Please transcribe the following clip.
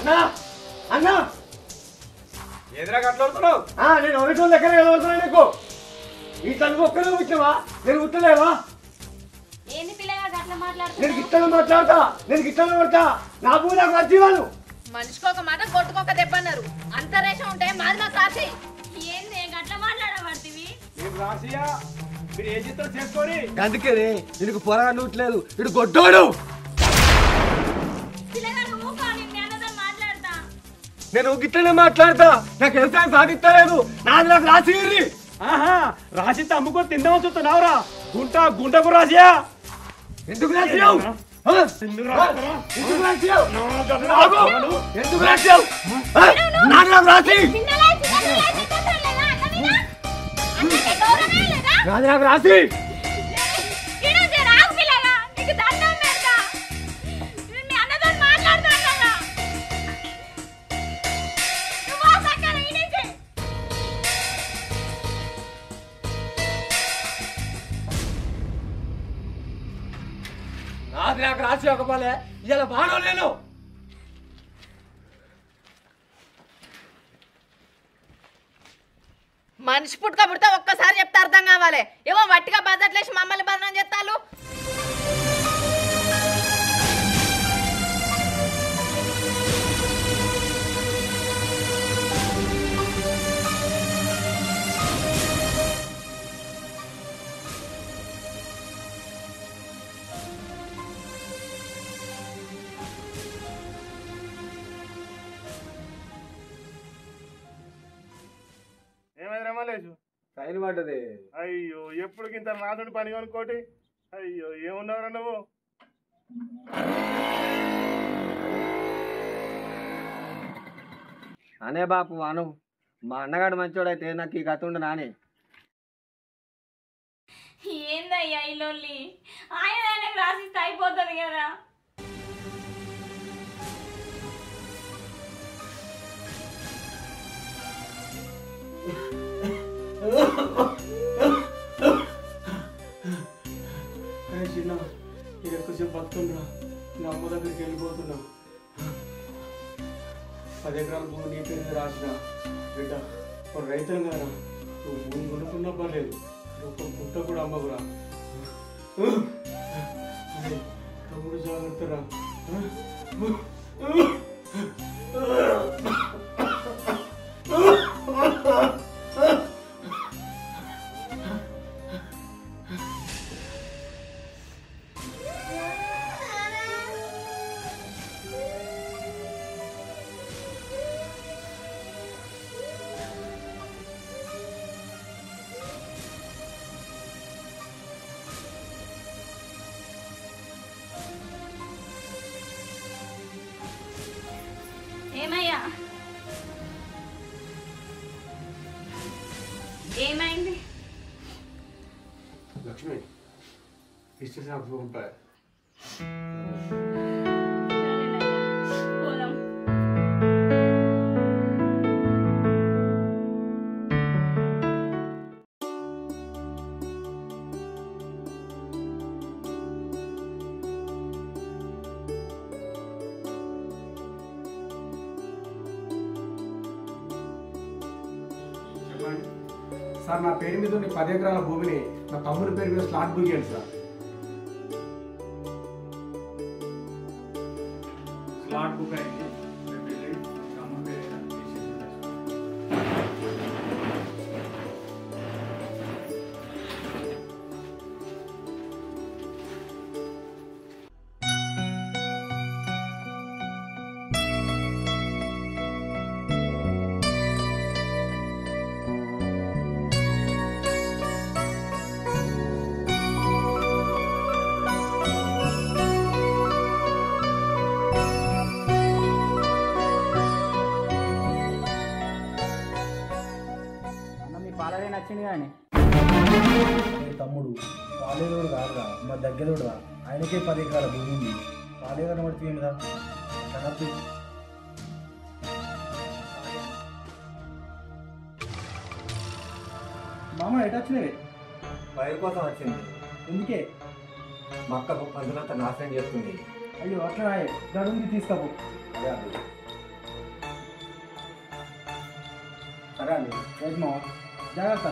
అన్నా అన్నా ఎదురా కట్లాడుతున్నావు? నేను ఒకటి దగ్గర కలవడుతున్నా నీకు. ఈ తనకు ఒక్కడే వచ్చావా? నేను ఉట్టలేవా? ఏంది పిల్లగా అట్లా మాట్లాడుతున్నా? నేను గిట్టలు మాట్లాడతా, నేను గిట్టలు పడతా. నా భూమి నాకు వచ్చేవాళ్ళు. మనిషికి ఒక మాట కొట్టుకోక దెబ్బన్నారు. అంత రేషం ఉంటే మాది మాకు రాసి. ఏంది అట్లా మాట్లాడబడుతుంది? మీరు రాసియా మీరు ఏం చేస్తారో చేసుకోని. అందుకే నీకు పొరగా నూట్లేదు. ఇటు గొడ్డోడు. నేను గిట్టనే మాట్లాడతా. నాకు వ్యవసాయం సాధిస్తలేదు. నాకు రాసి ఆహా రాసి అమ్ముకొని తిందామని చూస్తున్నావురా? గుంటకు రాసియా. ఎందుకు రాసియావు? ఎందుకు రాసియావు? నాకు రాసి నాకు రాసి నాకు రాసి ఒకపాలే ఇలా బాగా నేను మనిషి పుట్టుక పుడితే ఒక్కసారి చెప్తే అర్థం కావాలి. ఏమో వట్టిగా బజెట్లేసి మమ్మల్ని బదనం చేస్తాను. టైం పడ్డది. అయ్యో ఎప్పుడు ఇంత నాదుడి పని అనుకోటి. అయ్యో ఏమున్నావురా నువ్వు? అనే బాపు అను, మా అన్నగాడు మంచోడైతే నాకు ఈ కథ ఉండు నానే. ఏందయ్యా ఈ లొల్లి? ఆయన ఆయనకు రాసిస్తే అయిపోతుంది కదా. చిన్న ఇది ఎక్కువసేపు బతుకుంటున్నా. నా అమ్మ దగ్గరికి వెళ్ళిపోతున్నా. 10 ఎకరాల భూమి నీ పేరు మీద రాసిన బిడ్డ ఒక రైతులు కదా. నువ్వు భూమి కొనుక్కున్నా పర్లేదు, ఒక పుట్ట కూడా అమ్మకురా. తమ్ముడు జాగ్రత్తరా. ఏమయ్యా ఏమైంది? లక్ష్మి ఇస్తే నాకు రూపాయి. సార్ నా పేరు మీద ఉన్న 10 ఎకరాల భూమిని నా తమ్ముడి పేరు మీద స్లాట్ బుక్ చేయండి సార్. స్లాట్ బుక్ అయింది. నచ్చింది కానీ తమ్ముడు పాలేదోడు కాదురా, మా దగ్గరోడురా. ఆయనకే 10 ఎకరాల భూమి ఉంది. పాలేదని పడుతుంది ఏమిరా కనద్దు. మామ ఎటు వచ్చినవి? వైర్ కోసం వచ్చింది. ఎందుకే? మక్కకు పందులంతా నాశనం చేస్తుంది. అయ్యో అట్లా రాయే, దాని తీసుకపో. అదే అది సరే అండి రైట్ మామ జాగ్రత్త